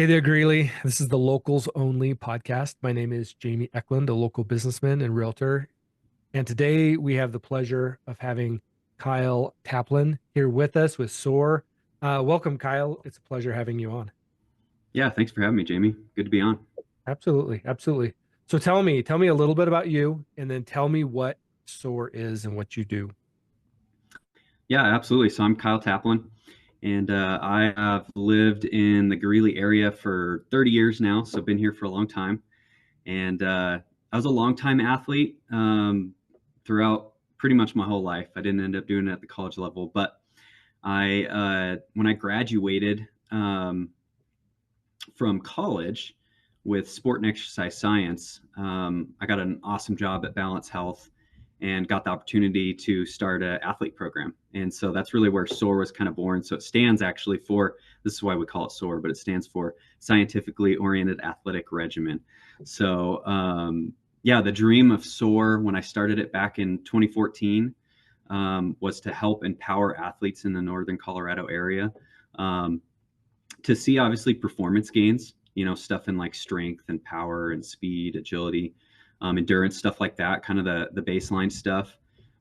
Hey there, Greeley. This is the Locals Only podcast. My name is Jamie Eklund, a local businessman and realtor. And today we have the pleasure of having Kyle Taplin here with us with SOAR. Welcome, Kyle. It's a pleasure having you on. Yeah, thanks for having me, Jamie. Good to be on. Absolutely. Absolutely. So tell me a little bit about you and then tell me what SOAR is and what you do. Yeah, absolutely. So I'm Kyle Taplin, and I have lived in the Greeley area for 30 years now. So I've been here for a long time. And I was a longtime athlete throughout pretty much my whole life. I didn't end up doing it at the college level, but when I graduated from college with sport and exercise science, I got an awesome job at Balance Health and got the opportunity to start an athlete program. And so that's really where SOAR was kind of born. So it stands actually for, this is why we call it SOAR, but it stands for Scientifically Oriented Athletic Regimen. So, yeah, the dream of SOAR when I started it back in 2014 was to help empower athletes in the Northern Colorado area um, to see obviously performance gains, stuff in like strength and power and speed, agility, endurance, stuff like that, kind of the baseline stuff,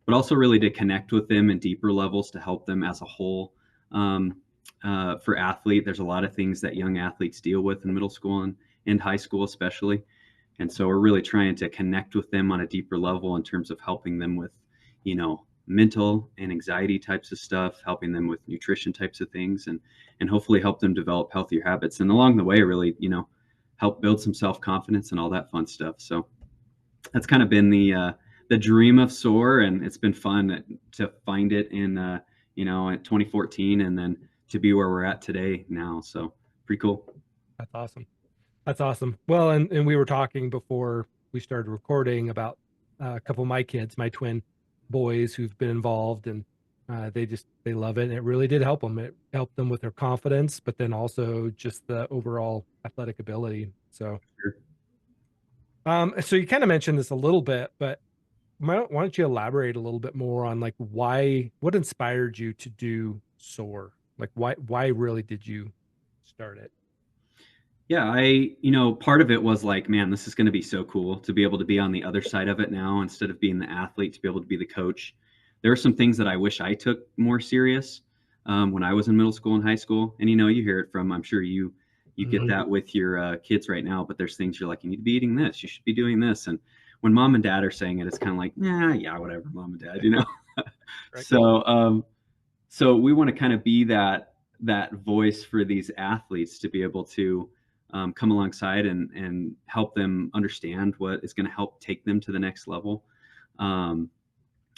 but also really to connect with them in deeper levels to help them as a whole. For athlete, there's a lot of things that young athletes deal with in middle school and high school, especially. And so we're really trying to connect with them on a deeper level in terms of helping them with, mental and anxiety types of stuff, helping them with nutrition types of things, and hopefully help them develop healthier habits. And along the way, really, help build some self-confidence and all that fun stuff. So that's kind of been the dream of SOAR, and it's been fun to find it in 2014, and then to be where we're at today now. So pretty cool. That's awesome. That's awesome. Well, and we were talking before we started recording about a couple of my kids, my twin boys who've been involved, and they love it. And it really did help them. It helped them with their confidence, but then also just the overall athletic ability. So you kind of mentioned this a little bit, but why don't you elaborate a little bit more on like what inspired you to do SOAR? Like why really did you start it? Yeah, part of it was like, man, this is going to be so cool to be able to be on the other side of it now instead of being the athlete, to be able to be the coach. There are some things that I wish I took more serious when I was in middle school and high school. And you hear it from, I'm sure you get Mhm. that with your kids right now. But there's things you're like, you need to be eating this, you should be doing this. And when mom and dad are saying it, it's kind of like, nah, yeah, whatever, mom and dad. Right. So we want to kind of be that voice for these athletes to be able to come alongside and help them understand what is going to help take them to the next level. Um,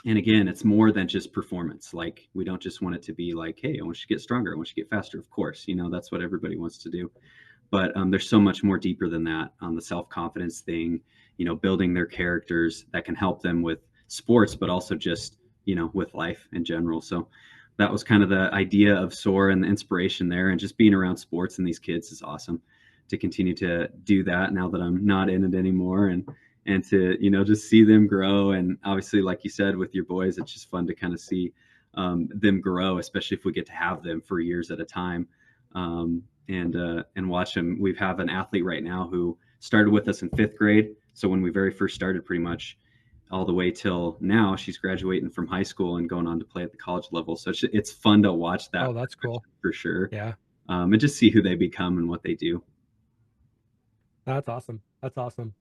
and again, it's more than just performance. Like, we don't just want it to be like, hey, I want you to get stronger, I want you to get faster. Of course, that's what everybody wants to do. But there's so much more deeper than that on the self-confidence thing, building their characters that can help them with sports, but also just, with life in general. So that was kind of the idea of SOAR and the inspiration there. And just being around sports and these kids is awesome to continue to do that now that I'm not in it anymore, and to just see them grow. And obviously, like you said, with your boys, it's just fun to kind of see them grow, especially if we get to have them for years at a time, and watch them. We have an athlete right now who started with us in 5th grade, so when we very first started, pretty much all the way till now, she's graduating from high school and going on to play at the college level. So it's fun to watch Oh, that that's cool. for sure, Yeah. and just see who they become and what they do. That's awesome. That's awesome.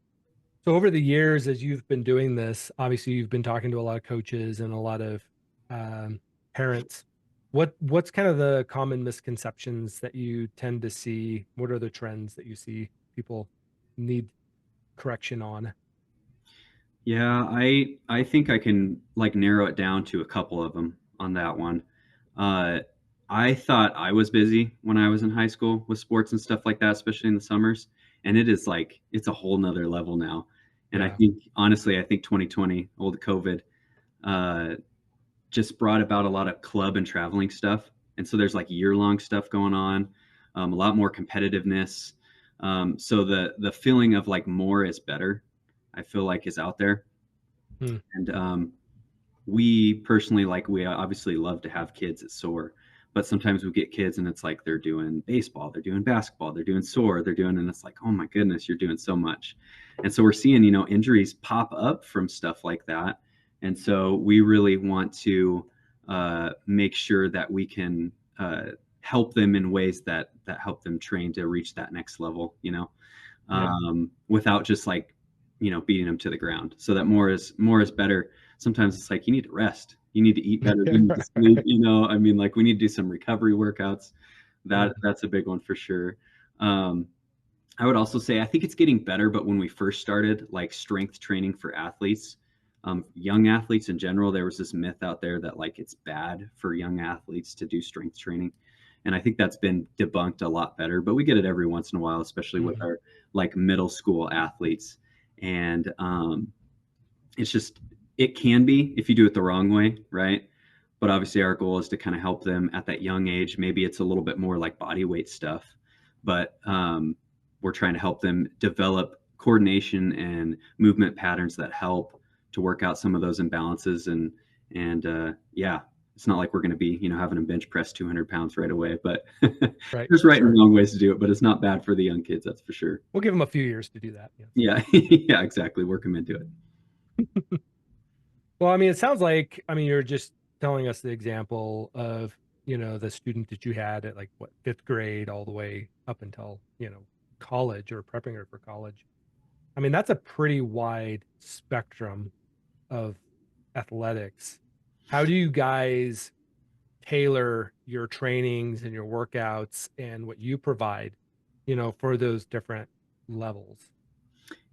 So over the years, as you've been doing this, obviously you've been talking to a lot of coaches and a lot of um, parents. What's kind of the common misconceptions that you tend to see? What are the trends that you see people need correction on? Yeah, I think I can like narrow it down to a couple of them on that one. Uh, I thought I was busy when I was in high school with sports and stuff like that, especially in the summers. And it is like it's a whole nother level now. And I Yeah. think honestly, I think 2020, old COVID, uh, just brought about a lot of club and traveling stuff. And so there's like year-long stuff going on, a lot more competitiveness. So the feeling of like more is better, I feel like, is out there. Hmm. And we personally, like, we obviously love to have kids at SOAR, But sometimes we get kids and it's like they're doing baseball, they're doing basketball, they're doing SOAR, and it's like, oh my goodness, you're doing so much. And so we're seeing, injuries pop up from stuff like that. And so we really want to make sure that we can help them in ways that help them train to reach that next level, without just like, beating them to the ground. So that more is better. Sometimes it's like, you need to rest, you need to eat better, you need to sleep, like we need to do some recovery workouts. That's a big one for sure. I would also say I think it's getting better, but when we first started like strength training for athletes, young athletes in general, there was this myth out there that like it's bad for young athletes to do strength training. And I think that's been debunked a lot better, but we get it every once in a while, especially with our like middle school athletes. And it can be if you do it the wrong way, right? But obviously our goal is to kind of help them at that young age. Maybe it's a little bit more like body weight stuff, but we're trying to help them develop coordination and movement patterns that help to work out some of those imbalances. And it's not like we're going to be, having them bench press 200 pounds right away, but there's right and wrong ways to do it, but it's not bad for the young kids. That's for sure. We'll give them a few years to do that. Yeah. Yeah, exactly. Work them into it. Well, I mean, it sounds like, you're just telling us the example of, the student that you had at like what, 5th grade all the way up until, college or prepping her for college. I mean, that's a pretty wide spectrum of athletics. How do you guys tailor your trainings and your workouts and what you provide, for those different levels?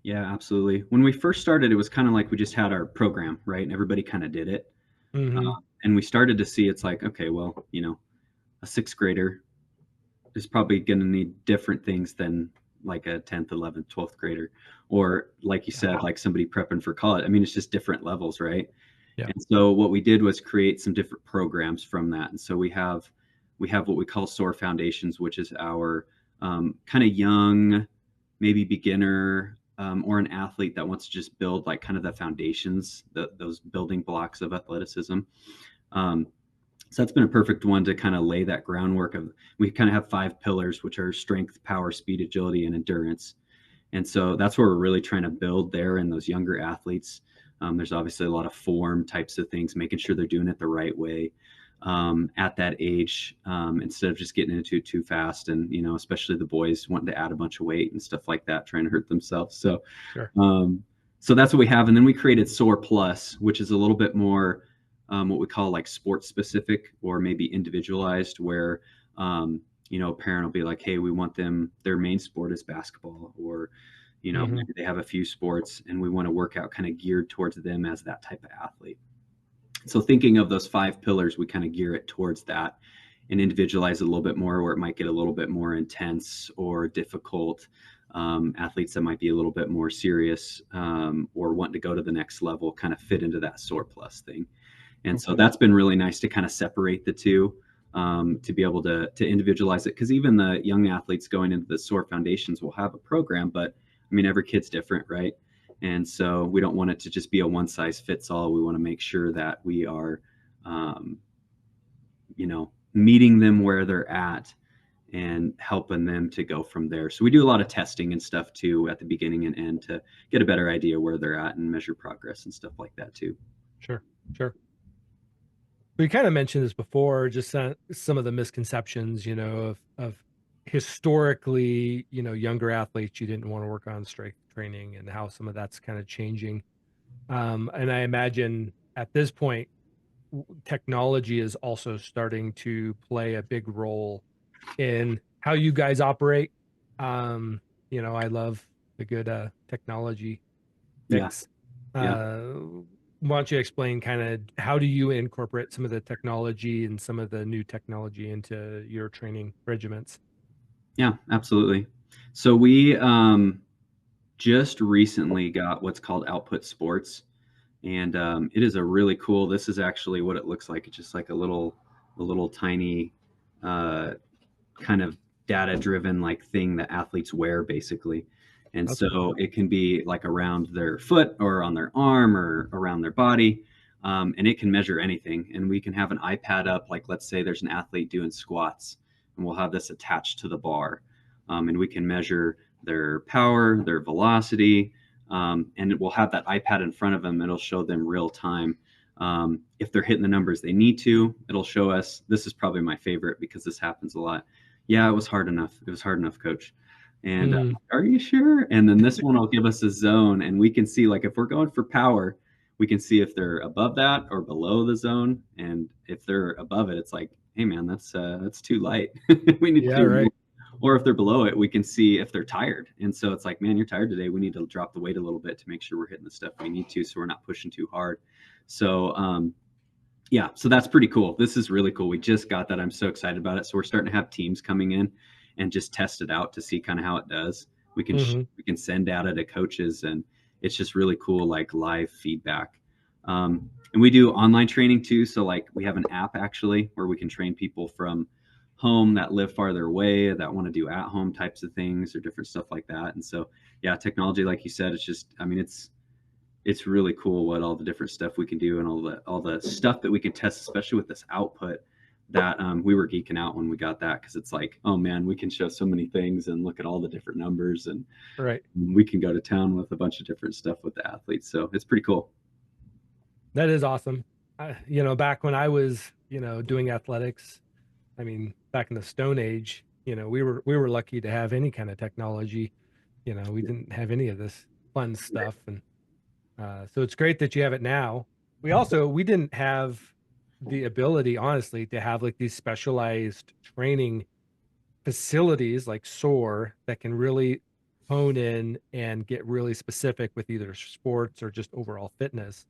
Yeah, absolutely. When we first started, it was kind of like we just had our program, right? And everybody kind of did it. And we started to see it's like, okay, well, a 6th grader is probably going to need different things than like a 10th, 11th, 12th grader, or like you said, like somebody prepping for college. I mean, it's just different levels, right? Yeah. And so what we did was create some different programs from that. And so we have what we call SOAR Foundations, which is our kind of young, maybe beginner, or an athlete that wants to just build like kind of the foundations, those building blocks of athleticism. So that's been a perfect one to kind of lay that groundwork of, we kind of have 5 pillars, which are strength, power, speed, agility, and endurance. And so that's where we're really trying to build there in those younger athletes. There's obviously a lot of form types of things, making sure they're doing it the right way at that age, instead of just getting into it too fast. And, especially the boys wanting to add a bunch of weight and stuff like that, trying to hurt themselves. So, so that's what we have. And then we created SOAR Plus, which is a little bit more what we call like sports specific or maybe individualized, where, a parent will be like, hey, we want their main sport is basketball, or, maybe they have a few sports and we want to work out kind of geared towards them as that type of athlete. So thinking of those 5 pillars, we kind of gear it towards that and individualize it a little bit more, where it might get a little bit more intense or difficult. Athletes that might be a little bit more serious or want to go to the next level kind of fit into that SOAR Plus thing. And so that's been really nice to kind of separate the two, to be able to individualize it. Because even the young athletes going into the SOAR Foundations will have a program, but I mean, every kid's different, right? And so we don't want it to just be a one size fits all. We want to make sure that we are, meeting them where they're at and helping them to go from there. So we do a lot of testing and stuff too at the beginning and end to get a better idea where they're at and measure progress and stuff like that too. Sure. We kind of mentioned this before, just some of the misconceptions, of historically, younger athletes, you didn't want to work on strength training, and how some of that's kind of changing. And I imagine at this point, technology is also starting to play a big role in how you guys operate. I love the good technology fix. Why don't you explain kind of how do you incorporate some of the technology and some of the new technology into your training regiments? Yeah, absolutely. So we just recently got what's called Output Sports, and it is a really cool. This is actually what it looks like. It's just like a little tiny kind of data-driven like thing that athletes wear, basically. And so it can be like around their foot or on their arm or around their body. and it can measure anything. And we can have an iPad up, like let's say there's an athlete doing squats, and we'll have this attached to the bar, and we can measure their power, their velocity, and we'll have that iPad in front of them. It'll show them real time. If they're hitting the numbers they need to, it'll show us. This is probably my favorite because this happens a lot. Yeah, it was hard enough. It was hard enough, coach. And are you sure? And then this one will give us a zone, and we can see, like, if we're going for power, we can see if they're above that or below the zone. And if they're above it, it's like, hey man, that's too light. We need to do right. more. Or if they're below it, we can see if they're tired. And so it's like, man, you're tired today. We need to drop the weight a little bit to make sure we're hitting the stuff we need to, so we're not pushing too hard. So yeah, so that's pretty cool. This is really cool. We just got that. I'm so excited about it. So we're starting to have teams coming in and just test it out to see kind of how it does. We can send data to coaches, and it's just really cool, like live feedback. And we do online training too. So like we have an app actually where we can train people from home that live farther away, that want to do at home types of things or different stuff like that. And so, yeah, technology, like you said, it's just, I mean, it's really cool what all the different stuff we can do, and all the stuff that we can test, especially with this output that we were geeking out when we got that, because it's like, oh man, we can show so many things and look at all the different numbers, and Right. we can go to town with a bunch of different stuff with the athletes. So it's pretty cool. That is awesome. Back when I was, doing athletics, I mean, back in the Stone Age, we were lucky to have any kind of technology. We didn't have any of this fun stuff, and so it's great that you have it now. We didn't have the ability, honestly, to have like these specialized training facilities like SOAR that can really hone in and get really specific with either sports or just overall fitness.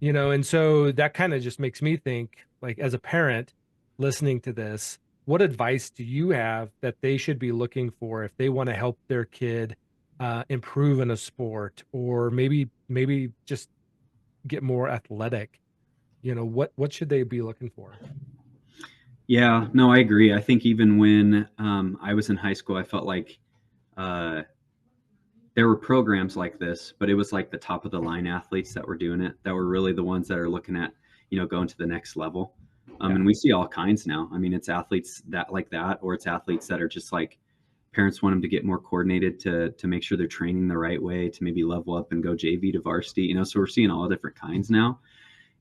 And so that kind of just makes me think, like, as a parent listening to this, what advice do you have that they should be looking for if they want to help their kid improve in a sport, or maybe just get more athletic? What should they be looking for? Yeah, no, I agree. I think even when I was in high school, I felt like there were programs like this, but it was like the top of the line athletes that were doing it, that were really the ones that are looking at, going to the next level. And we see all kinds now. I mean, it's athletes that like that, or it's athletes that are just like, parents want them to get more coordinated to make sure they're training the right way to maybe level up and go JV to varsity, so we're seeing all different kinds now.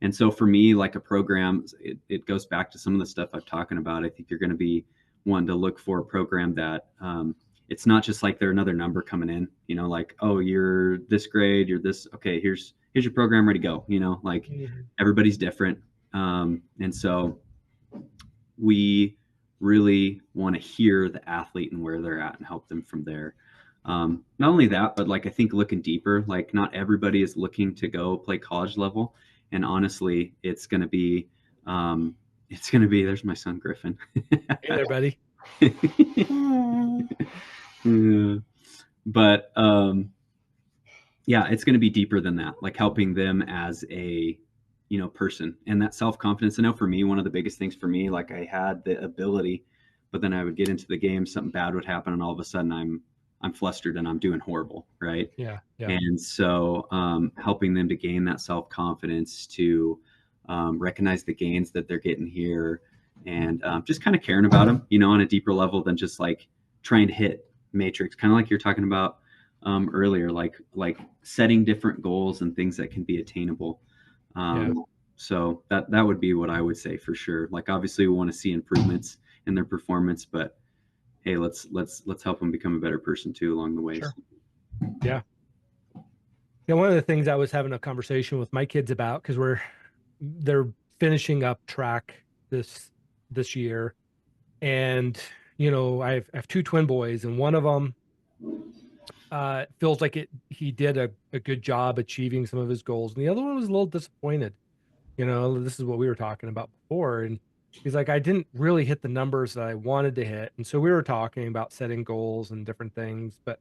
And so for me, like a program, it goes back to some of the stuff I'm talking about. I think you're going to be one to look for a program that it's not just like they're another number coming in, like, oh, you're this grade, you're this, okay, here's your program, ready to go, like everybody's different. And so we really want to hear the athlete and where they're at and help them from there. Not only that, but like, I think looking deeper, like not everybody is looking to go play college level. And honestly, it's going to be, there's my son, Griffin. Hey there, buddy. Yeah. But yeah, it's going to be deeper than that, like helping them as a, person, and that self-confidence. I know for me, one of the biggest things for me, like I had the ability, but then I would get into the game, something bad would happen, and all of a sudden I'm flustered and I'm doing horrible. Right. Yeah. And so helping them to gain that self-confidence, to recognize the gains that they're getting here, and just kind of caring about them, on a deeper level than just like trying to hit matrix, kind of like you're talking about earlier, like setting different goals and things that can be attainable. So that would be what I would say for sure. Like, obviously we want to see improvements in their performance, but hey, let's help them become a better person too along the way. Sure. Yeah. One of the things I was having a conversation with my kids about, because they're finishing up track this year, and I have two twin boys, and one of them feels like he did a good job achieving some of his goals, and the other one was a little disappointed. This is what we were talking about before, and he's like, I didn't really hit the numbers that I wanted to hit. And so we were talking about setting goals and different things, but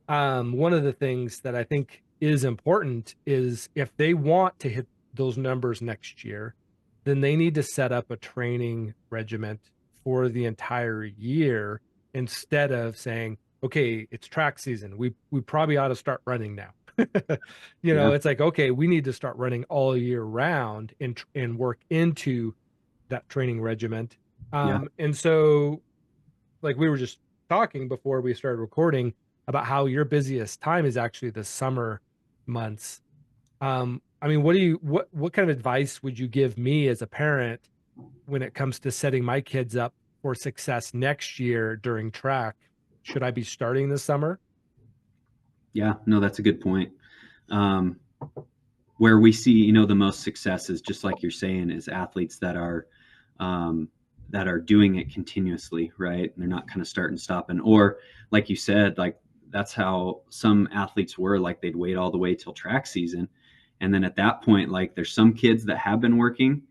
one of the things that I think is important is, if they want to hit those numbers next year, then they need to set up a training regiment for the entire year, instead of saying, okay, it's track season, we probably ought to start running now. Yeah. It's like, okay, we need to start running all year round and work into that training regiment. Yeah. And so like we were just talking before we started recording about how your busiest time is actually the summer months. I mean, what kind of advice would you give me as a parent when it comes to setting my kids up for success next year during track? Should I be starting this summer? Yeah. No, that's a good point. Um, where we see, the most success is just like you're saying, is athletes um, that are doing it continuously, right? And they're not kind of starting stopping, or like you said, like that's how some athletes were. Like they'd wait all the way till track season, and then at that point, like there's some kids that have been working,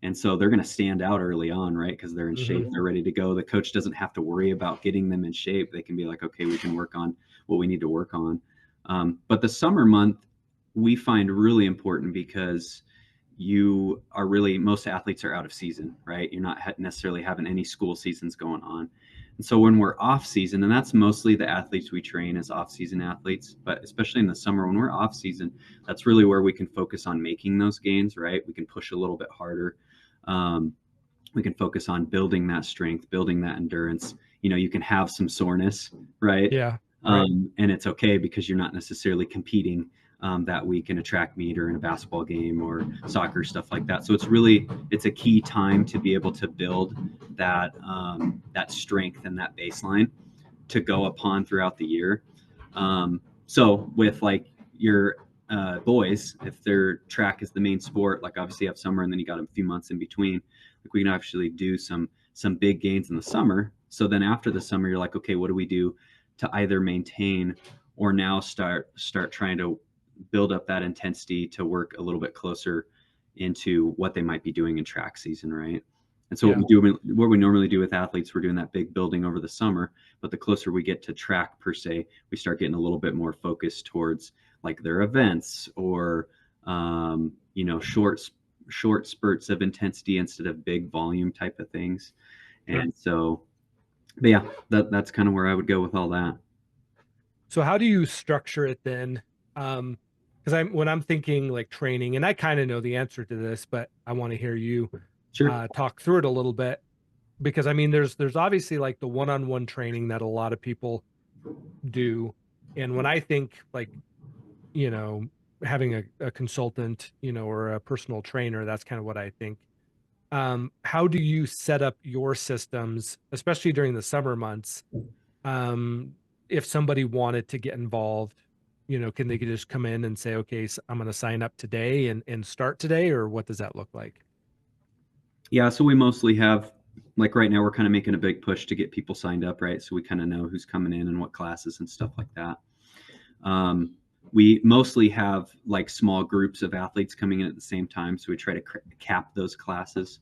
and so they're going to stand out early on, right? Because they're in shape, they're ready to go. The coach doesn't have to worry about getting them in shape. They can be like, okay, we can work on what we need to work on. But the summer month we find really important because most athletes are out of season, right? You're not necessarily having any school seasons going on. And so when we're off season, and that's mostly the athletes we train as off season athletes, but especially in the summer when we're off season, that's really where we can focus on making those gains, right? We can push a little bit harder. We can focus on building that strength, building that endurance. You can have some soreness, right? Yeah. Right. And it's okay because you're not necessarily competing that week in a track meet or in a basketball game or soccer, stuff like that. So it's a key time to be able to build that strength and that baseline to go upon throughout the year. So with like your boys, if their track is the main sport, like obviously you have summer and then you got a few months in between, like we can actually do some big gains in the summer. So then after the summer, you're like, okay, what do we do to either maintain or now start trying to build up that intensity to work a little bit closer into what they might be doing in track season, right? And so what we normally do with athletes, we're doing that big building over the summer, but the closer we get to track per se, we start getting a little bit more focused towards like their events or short spurts of intensity instead of big volume type of things. Sure. And so, but yeah, that's kind of where I would go with all that. So how do you structure it then? Because when I'm thinking like training, and I kind of know the answer to this, but I want to hear you Sure. talk through it a little bit. Because I mean, there's obviously like the one-on-one training that a lot of people do, and when I think like you know having a consultant, or a personal trainer, that's kind of what I think. How do you set up your systems, especially during the summer months? um if somebody wanted to get involved, can they just come in and say, okay, so I'm going to sign up today and start today, or what does that look like? Yeah, so we mostly have, like right now, we're kind of making a big push to get people signed up, right? So we kind of know who's coming in and what classes and stuff like that. We mostly have like small groups of athletes coming in at the same time. So we try to cap those classes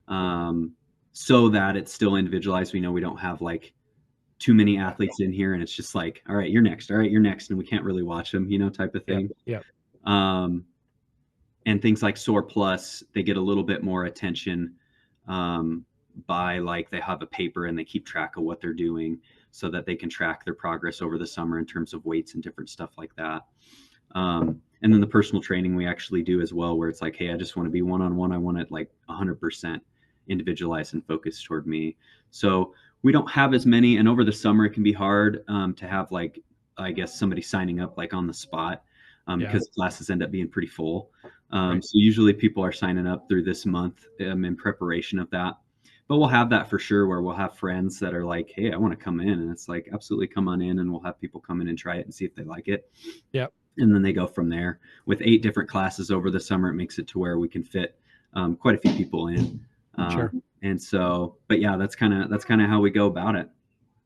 so that it's still individualized. We know we don't have like too many athletes in here and it's just like, all right, you're next. All right, you're next. And we can't really watch them, type of thing. Yeah. And things like SOAR Plus, they get a little bit more attention by like they have a paper and they keep track of what they're doing so that they can track their progress over the summer in terms of weights and different stuff like that. And then the personal training we actually do as well, where it's like, hey, I just want to be one-on-one. I want it like 100% individualized and focused toward me. So we don't have as many. And over the summer, it can be hard to have like, I guess, somebody signing up like on the spot because classes end up being pretty full. Right. So usually people are signing up through this month in preparation of that. But we'll have that for sure where we'll have friends that are like, hey, I want to come in. And it's like, absolutely come on in. And we'll have people come in and try it and see if they like it. Yeah. And then they go from there. With 8 different classes over the summer, it makes it to where we can fit quite a few people in. Sure. And so, but yeah, that's kind of how we go about it.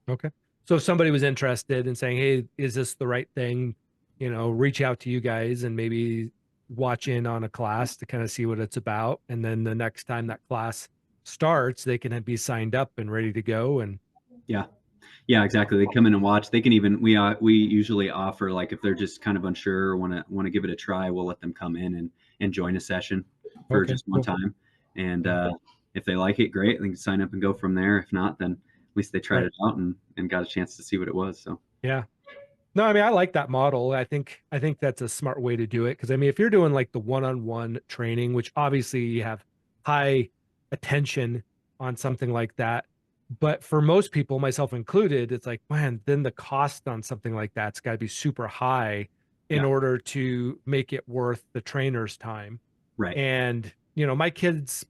Okay. So if somebody was interested in saying, hey, is this the right thing? Reach out to you guys and maybe watch in on a class to kind of see what it's about. And then the next time that class starts, they can be signed up and ready to go. And yeah, exactly. They come in and watch. They can even, we usually offer, like if they're just kind of unsure or want to give it a try, we'll let them come in and join a session for just one time. And if they like it, great. They can sign up and go from there. If not, then at least they tried it out and got a chance to see what it was. So yeah. No, I mean, I like that model. I think that's a smart way to do it. Because I mean, if you're doing like the one-on-one training, which obviously you have high attention on something like that, but for most people, myself included, it's like, man, then the cost on something like that's got to be super high in Yeah. order to make it worth the trainer's time. Right. And, my kids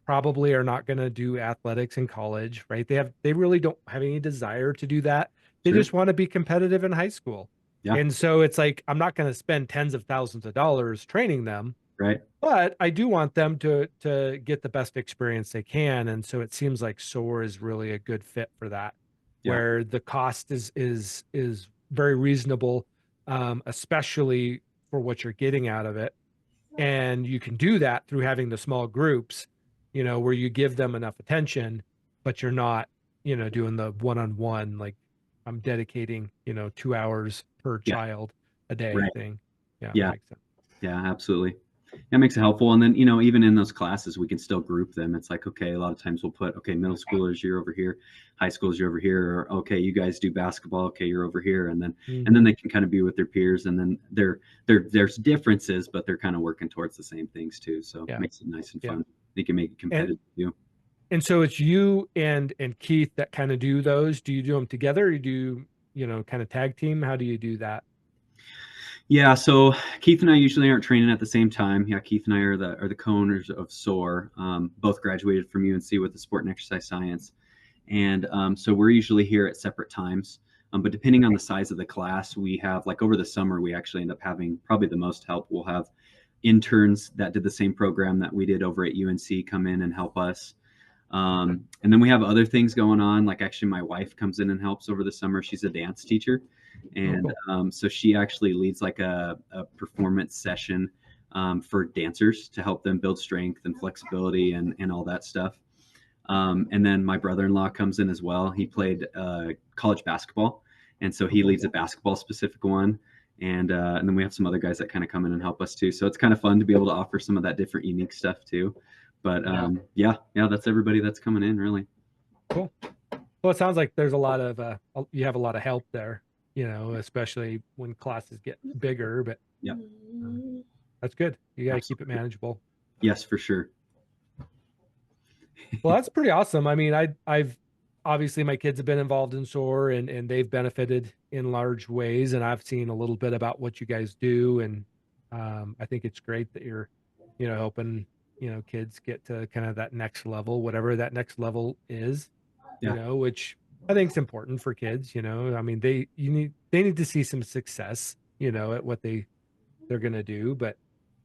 probably are not going to do athletics in college, right? They really don't have any desire to do that. They Sure. just want to be competitive in high school. Yeah. And so it's like I'm not going to spend tens of thousands of dollars training them, Right. but I do want them to get the best experience they can. And so it seems like SOAR is really a good fit for that, Yeah. where the cost is very reasonable, especially for what you're getting out of it. And you can do that through having the small groups, where you give them enough attention, but you're not, doing the one-on-one, like I'm dedicating, 2 hours per Yeah. child a day Right. thing. Yeah, that Yeah. makes sense. Yeah, absolutely. That makes it helpful. And then, even in those classes, we can still group them. It's like, okay, a lot of times we'll put, okay, middle schoolers, you're over here, high schoolers, you're over here, or okay, you guys do basketball, okay, you're over here. And then they can kind of be with their peers, and then there's differences, but they're kind of working towards the same things too. So it Yeah. makes it nice and Yeah. fun. They can make it And competitive too. and so it's you and Keith that kind of do those. Do you do them together, or you do, kind of tag team? How do you do that? Yeah, so Keith and I usually aren't training at the same time. Yeah, Keith and I are the co-owners of SOAR. Both graduated from UNC with the sport and exercise science, and so we're usually here at separate times. But depending on the size of the class, we have, like, over the summer, we actually end up having probably the most help. We'll have interns that did the same program that we did over at UNC come in and help us. And then we have other things going on. Like, actually, my wife comes in and helps over the summer. She's a dance teacher. Oh, And cool. so she actually leads like a performance session for dancers to help them build strength and flexibility and all that stuff. And then my brother-in-law comes in as well. He played college basketball. And so he leads a basketball specific one. And then we have some other guys that kind of come in and help us too. So it's kind of fun to be able to offer some of that different unique stuff too. But yeah, that's everybody that's coming in, really. Cool. Well, it sounds like there's a lot of you have a lot of help there, especially when classes get bigger. But Yeah, that's good. You got to keep it absolutely. manageable. Yes, for sure. Well, that's pretty awesome. I mean, I've obviously my kids have been involved in SOAR and they've benefited in large ways. And I've seen a little bit about what you guys do, and I think it's great that you're, helping kids get to kind of that next level, whatever that next level is, Yeah, which I think is important for kids. I mean, they need to see some success, at what they're going to do, but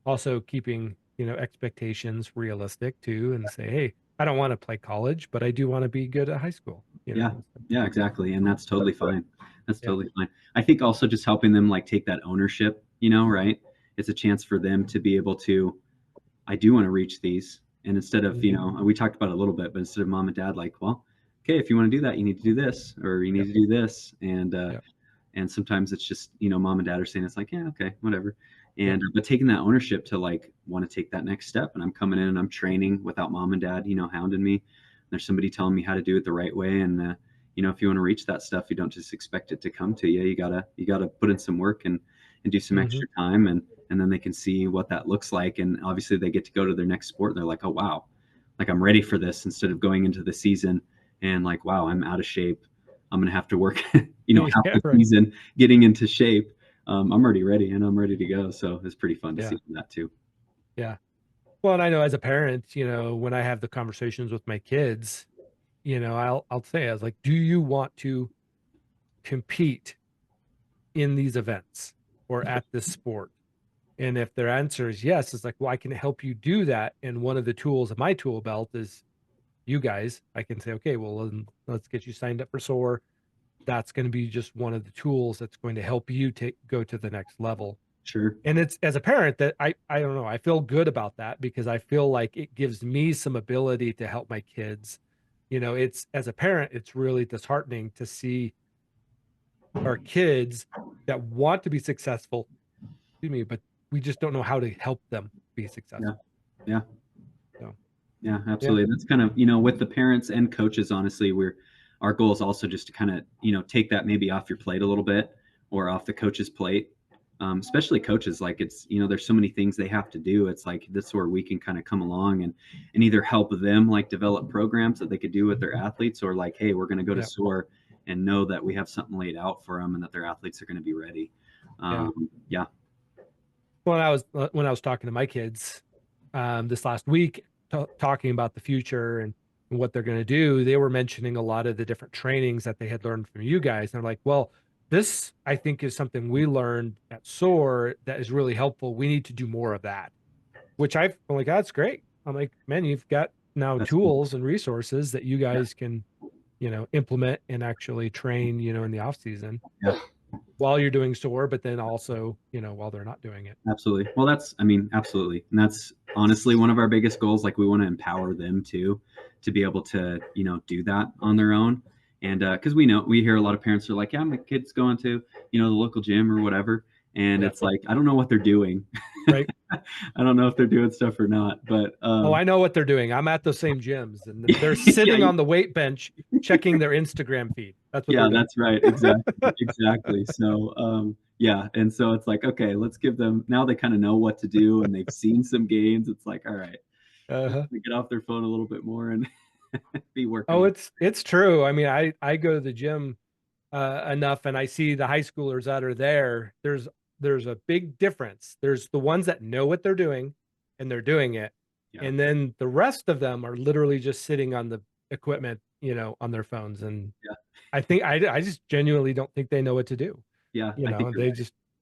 also keeping, expectations realistic too, and say, hey, I don't want to play college, but I do want to be good at high school, yeah, yeah, exactly. And that's totally fine. That's Yeah. totally fine. I think also just helping them, like, take that ownership, right? It's a chance for them to be able to, I do want to reach these. And instead of, we talked about it a little bit, but instead of mom and dad, like, well, okay, if you want to do that, you need to do this, or you need Yep. to do this. Yep. And sometimes it's just, mom and dad are saying, it's like, yeah, okay, whatever. Yep. But taking that ownership to, like, want to take that next step. And I'm coming in and I'm training without mom and dad, hounding me. There's somebody telling me how to do it the right way. And, if you want to reach that stuff, you don't just expect it to come to you. You gotta put in some work and do some Hmm. extra time. And then they can see what that looks like. And obviously they get to go to their next sport. And they're like, oh, wow, like, I'm ready for this, instead of going into the season and like, wow, I'm out of shape. I'm going to have to work, half Yeah. the Right. season getting into shape. I'm already ready and I'm ready to go. So it's pretty fun to Yeah. see that too. Yeah. Well, and I know as a parent, when I have the conversations with my kids, I'll say, I was like, do you want to compete in these events or at this sport? And if their answer is yes, it's like, well, I can help you do that. And one of the tools of my tool belt is you guys. I can say, okay, well, then let's get you signed up for SOAR. That's going to be just one of the tools that's going to help you go to the next level. Sure. And it's, as a parent, that I don't know, I feel good about that, because I feel like it gives me some ability to help my kids. It's, as a parent, it's really disheartening to see our kids that want to be successful, excuse me, but we just don't know how to help them be Yeah. successful. Yeah. So Yeah, yeah. absolutely. That's kind of, with the parents and coaches, honestly, our goal is also just to kind of, take that maybe off your plate a little bit, or off the coach's plate. Especially coaches, like it's, there's so many things they have to do. It's like this where we can kind of come along and either help them like develop programs that they could do with their athletes, or like, hey, we're going to go to SOAR and know that we have something laid out for them and that their athletes are going to be ready. Yeah. When I was talking to my kids this last week, talking about the future and what they're going to do, they were mentioning a lot of the different trainings that they had learned from you guys. And they're like, well, this, I think, is something we learned at SOAR that is really helpful. We need to do more of that, which I'm like, that's great. I'm like, man, you've got now tools and resources that you guys can, implement and actually train, in the off season while you're doing SOAR, but then also, while they're not doing it. Absolutely. Well, absolutely. And that's honestly one of our biggest goals. Like, we want to empower them to be able to, do that on their own. And because we hear a lot of parents are like, yeah, my kid's going to, the local gym or whatever. And it's like, I don't know what they're doing. Right. I don't know if they're doing stuff or not, but I know what they're doing. I'm at those same gyms, and they're sitting on the weight bench checking their Instagram feed. That's what they're doing. That's right. Exactly. So and so it's like, okay, let's give them, now they kind of know what to do and they've seen some gains. It's like, all right, get off their phone a little bit more and be working. Oh, it's true. I mean, I go to the gym enough, and I see the high schoolers that are there. There's a big difference. There's the ones that know what they're doing and they're doing it. Yeah. And then the rest of them are literally just sitting on the equipment, on their phones. And I think I just genuinely don't think they know what to do. Yeah.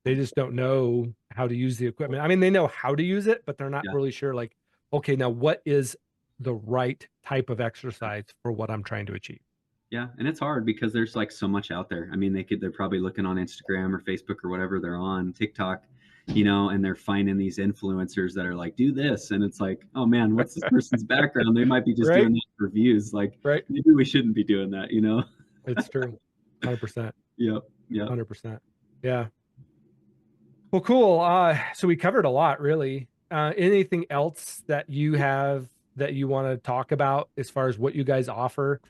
They just don't know how to use the equipment. I mean, they know how to use it, but they're not really sure, like, okay, now what is the right type of exercise for what I'm trying to achieve? Yeah. And it's hard because there's like so much out there. I mean, they're probably looking on Instagram or Facebook or whatever they're on, TikTok, and they're finding these influencers that are like, do this. And it's like, oh man, what's this person's background? They might be just doing that for views. Like, maybe we shouldn't be doing that, It's true. 100%. Yep. 100%. Yeah. Well, cool. So we covered a lot, really. Anything else that you have that you want to talk about as far as what you guys offer?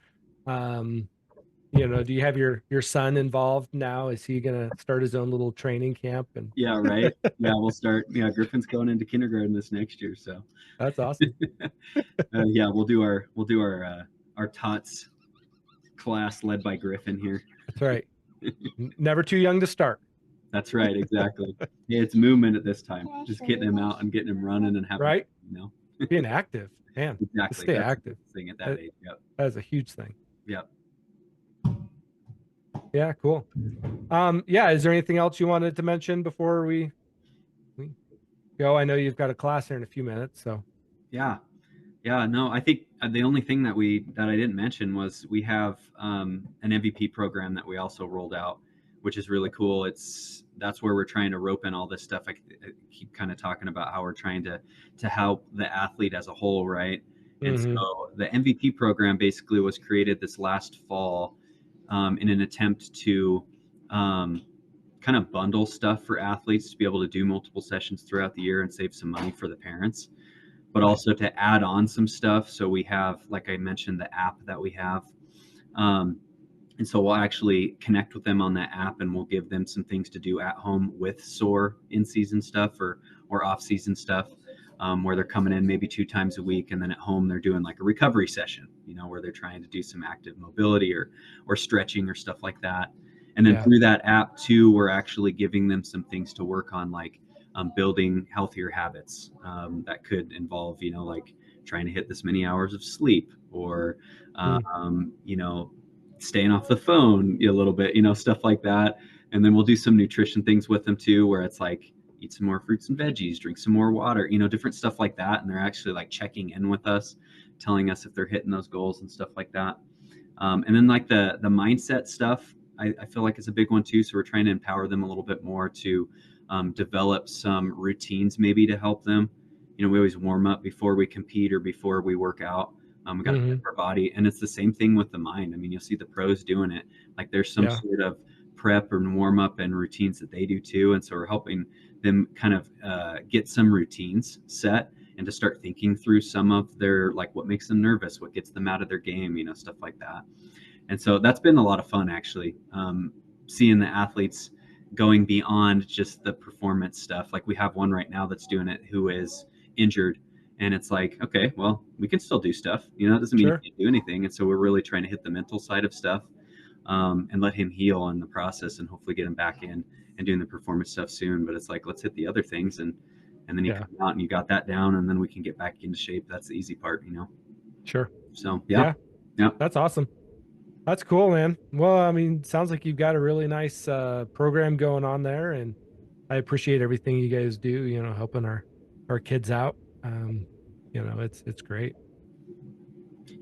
Do you have your son involved now? Is he going to start his own little training camp? And yeah, right. Yeah, we'll start. Yeah, Griffin's going into kindergarten this next year, so that's awesome. Yeah, we'll do our tots class led by Griffin here. That's right. Never too young to start. That's right, exactly. Yeah, it's movement at this time. Just getting him out and getting him running and having being active, man. Exactly. Stay active. Thing at that age. Yep. That is a huge thing. Yep. Yeah, cool. Is there anything else you wanted to mention before we go? I know you've got a class here in a few minutes, so. Yeah. No, I think the only thing that I didn't mention was we have an MVP program that we also rolled out, which is really cool. That's where we're trying to rope in all this stuff. I keep kind of talking about how we're trying to help the athlete as a whole, right? And so the MVP program basically was created this last fall in an attempt to kind of bundle stuff for athletes to be able to do multiple sessions throughout the year and save some money for the parents, but also to add on some stuff. So we have, like I mentioned, the app that we have. And so we'll actually connect with them on that app, and we'll give them some things to do at home with SOAR in-season stuff or off-season stuff, where they're coming in maybe 2 times a week, and then at home they're doing like a recovery session, where they're trying to do some active mobility or stretching or stuff like that. And then through that app too, we're actually giving them some things to work on, like building healthier habits that could involve, like trying to hit this many hours of sleep, or staying off the phone a little bit, stuff like that. And then we'll do some nutrition things with them too, where it's like, eat some more fruits and veggies, drink some more water, different stuff like that. And they're actually like checking in with us, telling us if they're hitting those goals and stuff like that. And then like the mindset stuff, I feel like is a big one too. So we're trying to empower them a little bit more to develop some routines maybe to help them. We always warm up before we compete or before we work out. We got to prep our body, and it's the same thing with the mind. I mean, you'll see the pros doing it. Like there's some sort of prep and warm up and routines that they do too. And so we're helping them kind of get some routines set and to start thinking through some of their, like what makes them nervous, what gets them out of their game, stuff like that. And so that's been a lot of fun actually, seeing the athletes going beyond just the performance stuff. Like we have one right now that's doing it who is injured, and it's like, okay, well, we can still do stuff. You know, it doesn't mean Sure. you can't do anything. And so we're really trying to hit the mental side of stuff, and let him heal in the process, and hopefully get him back in and doing the performance stuff soon. But it's like, let's hit the other things, and then you Yeah. come out and you got that down, and then we can get back into shape. That's the easy part, you know. Sure. So Yeah. yeah. That's awesome. That's cool, man. Well, I mean, sounds like you've got a really nice program going on there, and I appreciate everything you guys do, you know, helping our kids out. You know, it's great.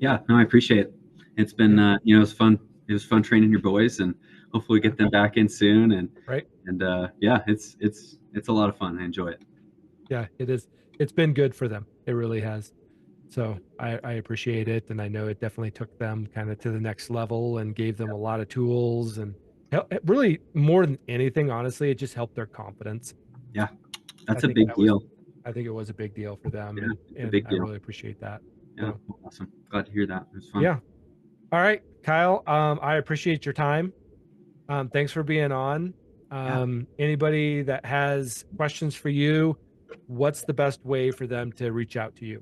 Yeah, no, I appreciate it. It's been, Yeah. you know, it was fun. It was fun training your boys, and hopefully Yeah. get them back in soon. Right. And yeah, it's a lot of fun. I enjoy it. Yeah, it is. It's been good for them. It really has. So I appreciate it. And I know it definitely took them kind of to the next level and gave them a lot of tools and it really more than anything, honestly, it just helped their confidence. Yeah, I that's a think big that was, deal. I think it was a big deal for them Yeah, it's a and big I deal. really appreciate that. Yeah, So awesome. Glad to hear that. It was fun. yeah. All right, Kyle. I appreciate your time. Thanks for being on. Yeah. Anybody that has questions for you, what's the best way for them to reach out to you?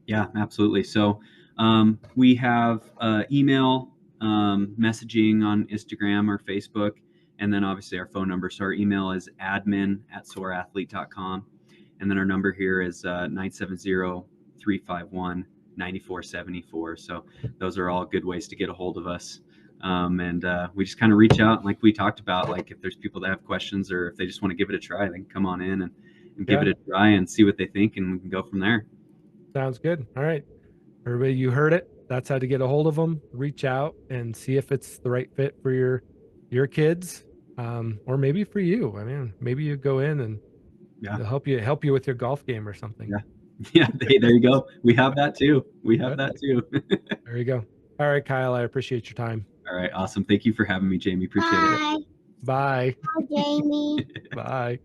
Yeah, absolutely. So we have email, messaging on Instagram or Facebook, and then obviously our phone number. So our email is admin@soarathlete.com. And then our number here is 970-351-9474. So those are all good ways to get a hold of us. And we just kind of reach out. Like we talked about, like if there's people that have questions or if they just want to give it a try, they can come on in and give Yeah, it a try and see what they think, and we can go from there. sounds good. All right. Everybody, you heard it. That's how to get a hold of them. Reach out and see if it's the right fit for your kids, or maybe for you. I mean, maybe you go in and Yeah. they'll help you with your golf game or something. Yeah. Yeah. There you go. We have that too. We have Yeah, that too. there you go. All right, Kyle. I appreciate your time. All right. Awesome. Thank you for having me, Jamie. Appreciate it. Bye. Bye. Bye, Jamie. Bye.